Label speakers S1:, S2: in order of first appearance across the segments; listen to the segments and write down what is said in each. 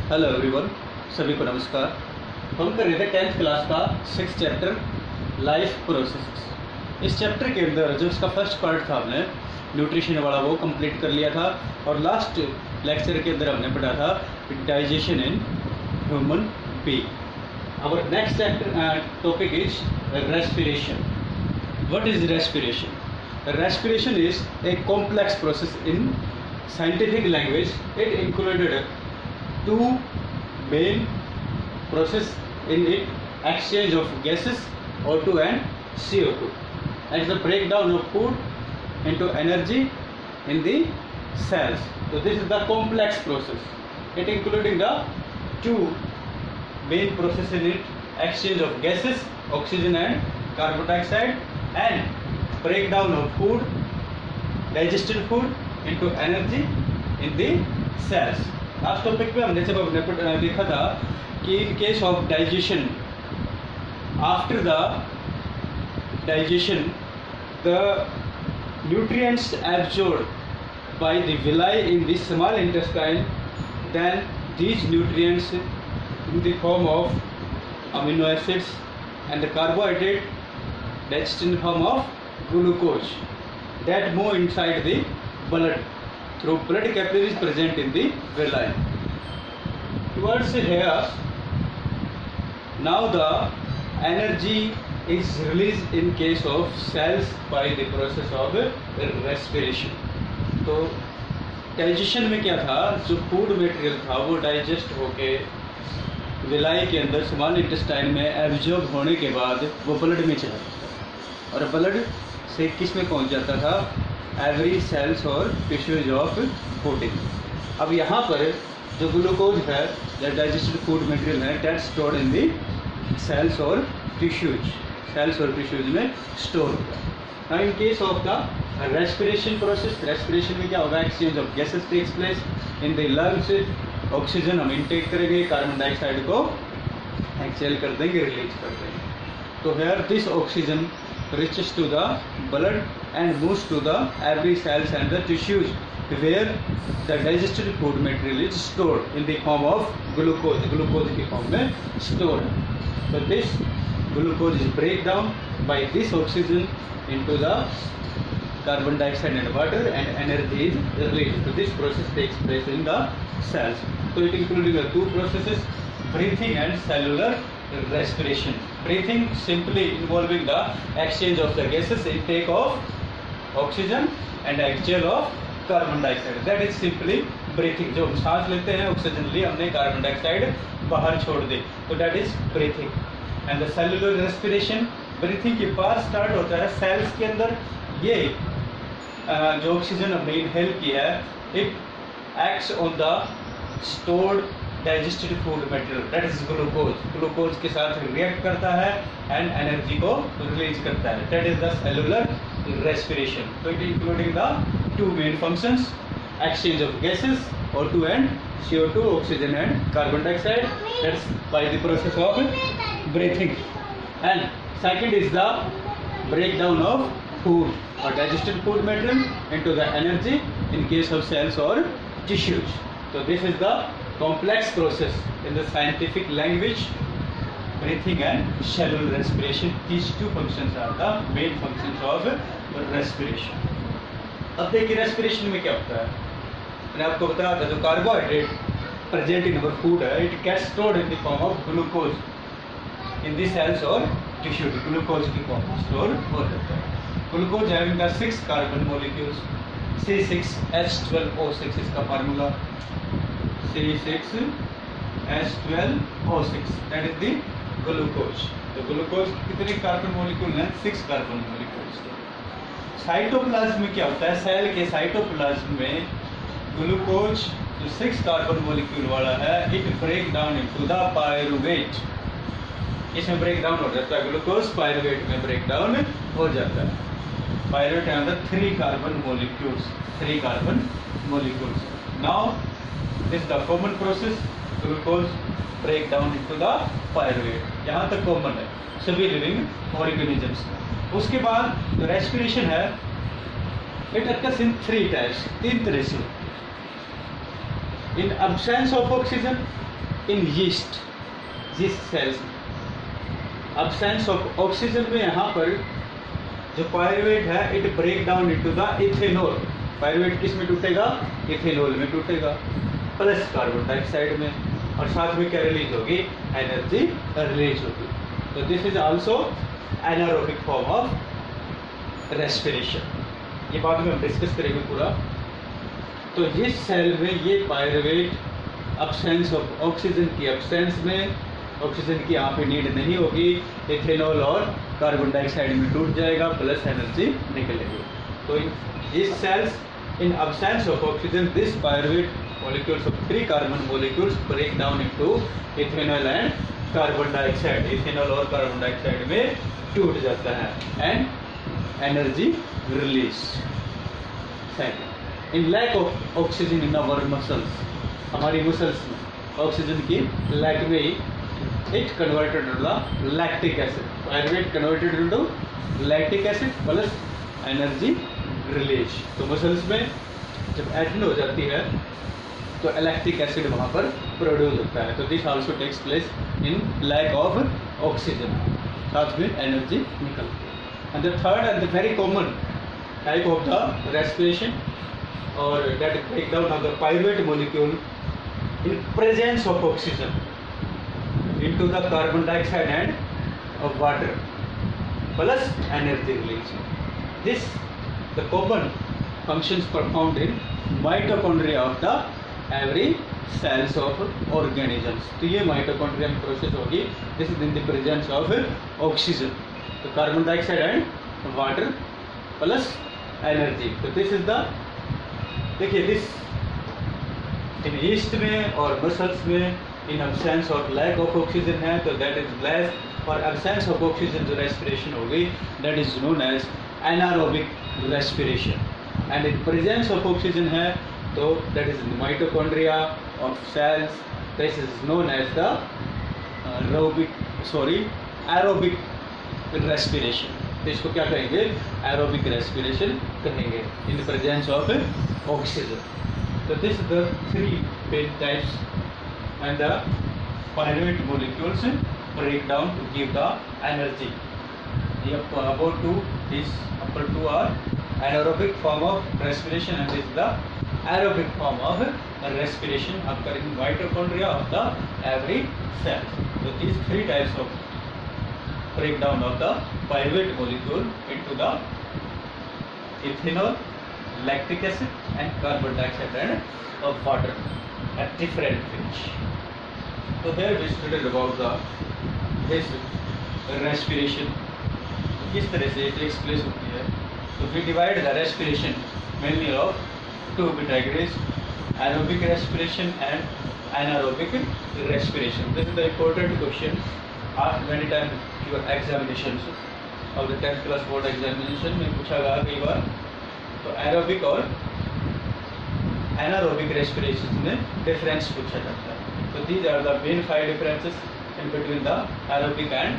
S1: Hello everyone, सभी को नमस्कार। हम कर रहे थे 10th क्लास का 6th चैप्टर लाइफ प्रोसेसेस। इस चैप्टर के अंदर जो इसका फर्स्ट पार्ट था हमने न्यूट्रिशन वाला वो कंप्लीट कर लिया था और लास्ट लेक्चर के अंदर हमने पढ़ा था digestion in human being. Our next chapter topic is respiration. What is respiration? Respiration is a complex process in scientific language. It included two main process in it: exchange of gases O2 and CO2, and the breakdown of food into energy in the cells. So this is the complex process. It including the two main process in it: exchange of gases, oxygen and carbon dioxide, and breakdown of food, digested food into energy in the cells. Last topic पे हमने जब देखा था कि इन case of digestion, after the digestion the nutrients absorbed by the villi in the small intestine, then these nutrients in the form of amino acids and the carbohydrate digested in form of glucose that move inside the blood through blood capillaries present in the villi. Towards here, now the energy is released in case of cells by the process of respiration. तो digestion में क्या था, जो food material था वो digest होके villi के अंदर स्मॉल इंटेस्टाइन में एब्जॉर्ब होने के बाद वो ब्लड में चला जाता और ब्लड से किस में पहुंच जाता था? एवरी सेल्स और टिश्यूज ऑफ फूडिंग। अब यहाँ पर जो ग्लूकोज है या डाइजेस्टेड फूड मटेरियल है, that stored in the cells और टिश्यूज में स्टोर होगा। In case of the respiration process, respiration में क्या होगा? Exchange of gases takes place in the lungs. Oxygen हम इनटेक करेंगे, कार्बन डाइऑक्साइड को एक्सहेल कर देंगे, रिलीज कर देंगे। तो here this oxygen reaches to the blood and moves to the every cells and the tissues where the digested food material is stored in the form of glucose की form में stored. So this glucose is break down by this oxygen into the carbon dioxide and water, and energy is released. So this process takes place in the cells. So it including the two processes: breathing and cellular respiration. Breathing simply involving the exchange of the gases, intake of oxygen and exhale of carbon dioxide. That is simply breathing. जो हम सांस लेते हैं, oxygen लिए हमने, carbon dioxide बाहर छोड़ दे, तो that is breathing. And the cellular respiration, breathing के पास स्टार्ट होता है सेल्स के अंदर। ये जो ऑक्सीजन हमने इनहेल किया है, it acts on the stored digested food material, that is glucose के साथ रिएक्ट करता है एंड एनर्जी को रिलीज करता है। That is the cellular respiration. तो it including the two main functions: exchange of gases O2 and CO2, oxygen and carbon dioxide, that's by the process of breathing. And second is the breakdown of food or digested food material into the energy in case of cells or tissues. So this is the complex process in the scientific language. Breathing and cellular respiration, these two functions are the main functions of respiration. अब देखिए respiration में क्या होता है। मैंने आपको बताया था जो carbohydrate present in our food है, it gets stored in the form of glucose in the cells और टिश्यू। ग्लूकोज की फॉर्म में स्टोर हो जाता है। Glucose having the 6 carbon molecules, C6H12O6 इसका formula, C6H12O6, that is the glucose. तो glucose कितने कार्बन मॉलिक्यूल हैं? 6 कार्बन मॉलिक्यूल्स। साइटोप्लाज्म में क्या होता है? सेल के साइटोप्लाज्म में ग्लूकोज जो 6 कार्बन मॉलिक्यूल वाला है, it break down into the pyruvate. इसमें ब्रेक डाउन हो जाता है, ग्लूकोज पायरुवेट में ब्रेक डाउन हो जाता है। पायरुवेट है अंदर 3 carbon molecules. Now this the common process, glucose break down into the pyruvate. यहाँ तक कॉमन है सभी लिविंग ऑर्गेनिजम्स। उसके बाद जो रेस्पिरेशन है, इट अकर्स इन 3 टाइप्स, 3 तरह से। In absence of oxygen, in yeast cells absence of oxygen में यहाँ पर जो पायरुवेट है it break down into the ethanol. Pyruvate किस में टूटेगा? इथेनॉल में टूटेगा, प्लस कार्बन डाइऑक्साइड में, और साथ में क्या रिलीज होगी? एनर्जी रिलीज होगी। तो this is also anaerobic form of respiration. ये बाद में हम डिस्कस करेंगे पूरा। तो इस सेल में ये पायरुवेट अब्सेंस ऑफ ऑक्सीजन की एब्सेंस में, ऑक्सीजन की यहाँ पे नीड नहीं होगी, इथेनॉल और कार्बन डाइऑक्साइड में टूट जाएगा, प्लस एनर्जी निकलेगी। तो इस cells in absence of oxygen this pyruvate molecules of 3 carbon molecules break down into ethanol and carbon dioxide। Ethanol और कार्बन डाइऑक्साइड में टूट जाता है and energy release. Second, in lack of oxygen in our muscles, हमारी muscles में oxygen की lack में ही it converted to lactic acid, pyruvate converted into lactic acid plus energy release. तो मसल्स में जब एटन हो जाती है तो लैक्टिक एसिड वहाँ पर प्रोड्यूस होता है। तो this also takes place in lack of oxygen, साथ में एनर्जी निकलती है। And the third and the very common type of the respiration और that break down of the pyruvate molecule in presence of oxygen into the carbon dioxide and of water plus energy release. This the common functions performed in mitochondria of the every cells of organisms। तो ये mitochondria में process होगी, this is in the presence of oxygen, तो carbon dioxide and water plus energy. तो this is the, देखिए this in yeast में और muscles में इन एब्सेंस और लैक ऑफ ऑक्सीजन है तो दैट इज लेस, और एब्सेंस ऑफ ऑक्सीजन जो रेस्पिरेशन होगी that is known as anaerobic respiration. And in presence of oxygen है तो that is mitochondria of cells, this is known as the aerobic respiration. तो इसको क्या कहेंगे? एरोबिक रेस्पिरेशन कहेंगे इन प्रेजेंस ऑफ ऑक्सीजन। तो this the 3 main types, and the pyruvate molecules break down to give the energy. The above two, these upper two are anaerobic form of respiration and this is the aerobic form of respiration occurring in mitochondria of the every cell. So these 3 types of breakdown of the pyruvate molecule into the ethanol, lactic acid and carbon dioxide and water at different phase. So here we studied about this respiration, किस तरह से takes place होती है। तो we divide the respiration mainly of 2 categories, aerobic respiration and anaerobic respiration. This is the important question asked many times your examinations of the 10th class board examination में पूछा गया कई बार। तो aerobic और anaerobic respiration में difference पूछा जाता है। So these are the main 5 differences in between the aerobic and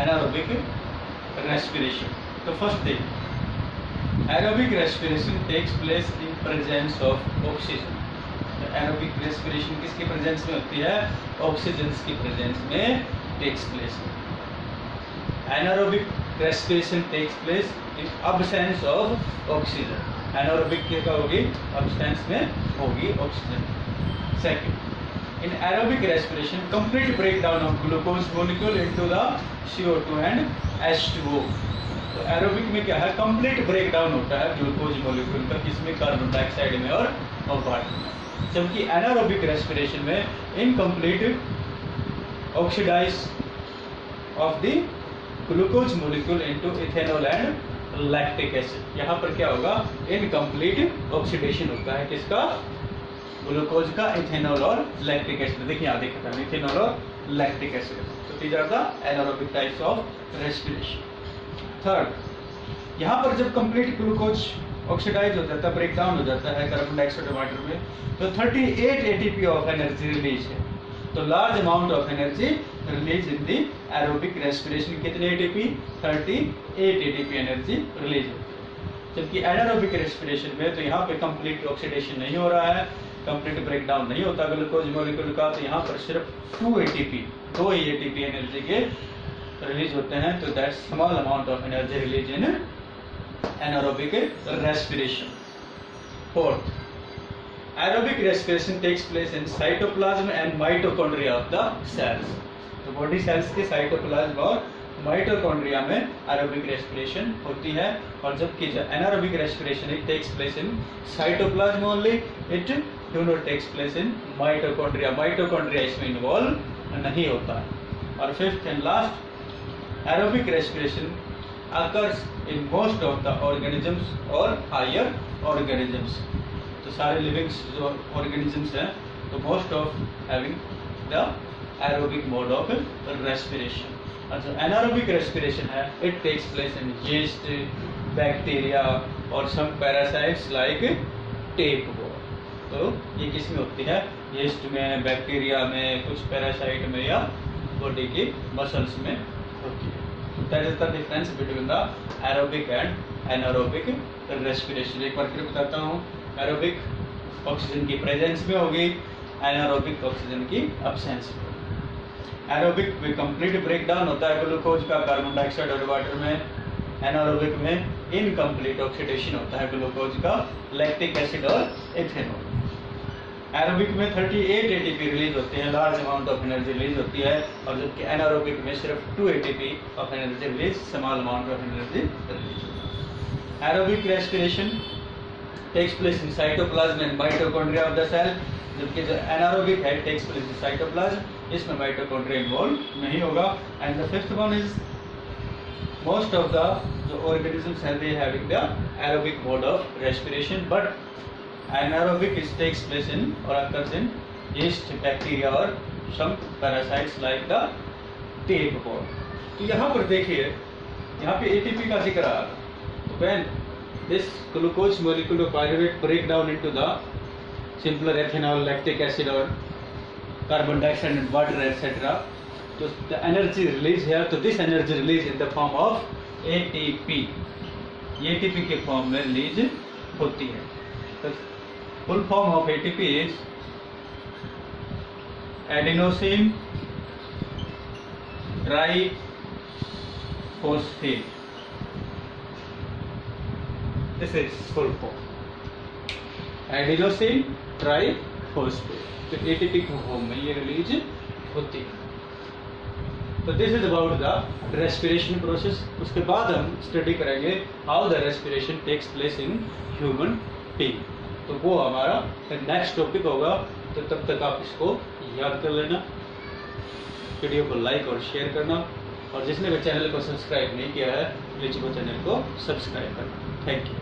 S1: anaerobic respiration. So first thing, aerobic respiration takes place in presence of oxygen। तो aerobic respiration किसके प्रेजेंस में होती है? ऑक्सीजन की प्रेजेंस में takes place। anaerobic respiration takes place in absence of oxygen। anaerobic क्या होगी? absence में होगी oxygen. Second, in aerobic respiration complete breakdown of glucose molecule into the CO2 and H2O। तो एरोबिक में क्या है? कंप्लीट ब्रेकडाउन होता है ग्लूकोज मॉलिक्यूल का, किसमें? कार्बन डाइऑक्साइड में और वाटर में। जबकि एनारोबिक रेस्पिरेशन में incomplete oxidize of the glucose molecule into ethanol and lactic acid. यहाँ पर क्या होगा? इनकम्प्लीट ऑक्सीडेशन होता है किसका? ग्लूकोज का, इथेनॉल और लैक्टिक एसिड। देखिए यहाँ देखा था इथेनॉल और लैक्टिक एसिड। तो these are the anaerobic types of respiration. Third, यहाँ पर जब कंप्लीट ग्लूकोज ऑक्सीडाइज हो जाता है, ब्रेक डाउन हो जाता है कार्बन डाइऑक्साइड वाटर में, तो 38 ATP ऑफ एनर्जी रिलीज है। तो large amount of energy release in the aerobic respiration. कितने ATP? 38 ATP एनर्जी रिलीज होती है। जबकि एनारोबिक रेस्पिरेशन में तो यहाँ पे कंप्लीट ऑक्सीडेशन नहीं हो रहा है, कंप्लीट ब्रेक डाउन नहीं होता ग्लूकोज मॉलिक्यूल का, तो यहाँ पर सिर्फ 2 ATP, 2 ही ATP एनर्जी के रिलीज होते हैं। तो that small amount of energy release in anaerobic respiration. Fourth, aerobic respiration takes place in cytoplasm and mitochondria of the cells. तो बॉडी सेल्स के साइटोप्लाज्म और माइटोकॉन्ड्रिया में एरोबिक रेस्पिरेशन होती है, और जबकि जो anaerobic respiration it takes place in cytoplasm only, it do not takes place in mitochondria. Mitochondria इसमें इन्वॉल्व नहीं होता है। और fifth and last, aerobic respiration occurs in most of the organisms और higher organisms। तो सारे लिविंग जो organisms हैं, तो most of having the aerobic mode of respiration। और जो anaerobic respiration है, it takes place in yeast, bacteria और some parasites like tapeworm। तो ये किस में होती है? yeast में, बैक्टीरिया में, कुछ पैरासाइट में या बॉडी की मसल्स में होती है। That is the difference between the aerobic and anaerobic respiration। एक बार फिर बताता हूँ, एरोबिक ऑक्सीजन की प्रेजेंस में होगी, एनारोबिक ऑक्सीजन की अब्सेंस में होगी। एरोबिक में कंप्लीट ब्रेक डाउन होता है ग्लूकोज का कार्बन डाइऑक्साइड और वाटर में। एनारोबिक में इनकम्प्लीट ऑक्सीडेशन होता है ग्लूकोज का लैक्टिक एसिड और इथेनॉल। एरोबिक में 38 ATP रिलीज होते हैं, large amount of energy release होती है, और जबकि एनारोबिक में सिर्फ 2 ATP of energy release, small amount of energy release. Aerobic respiration takes place in cytoplasm and mitochondria of the cell, जबकि जो एनारोबिक है टेक्स प्लेस इन साइटोप्लाज्म, इसमें माइटोकॉन्ड्रिया इन्वॉल्व नहीं होगा। And the fifth one is most of the जो organisms हैं they having the aerobic mode of respiration, but anaerobic takes place in or occurs in yeast, bacteria or some parasites like the tapeworm। तो यहाँ पर देखिए, यहाँ पे ATP का जिक्र आ रहा। तो when this glucose molecule of pyruvate break down into the simpler ethanol, lactic acid or carbon dioxide and water etc, तो the energy release here, तो this energy release in the form of ATP, ATP के form में release होती है। तो full form of ATP is adenosine triphosphate। This is full form, adenosine triphosphate। तो ATP के form में ये रिलीज होती है। तो this is about the respiration process. उसके बाद हम स्टडी करेंगे how the respiration takes place in human being. तो वो हमारा नेक्स्ट टॉपिक होगा। तो तब तक आप इसको याद कर लेना, वीडियो को लाइक और शेयर करना, और जिसने भी चैनल को सब्सक्राइब नहीं किया है प्लीज वो चैनल को सब्सक्राइब करना। Thank you.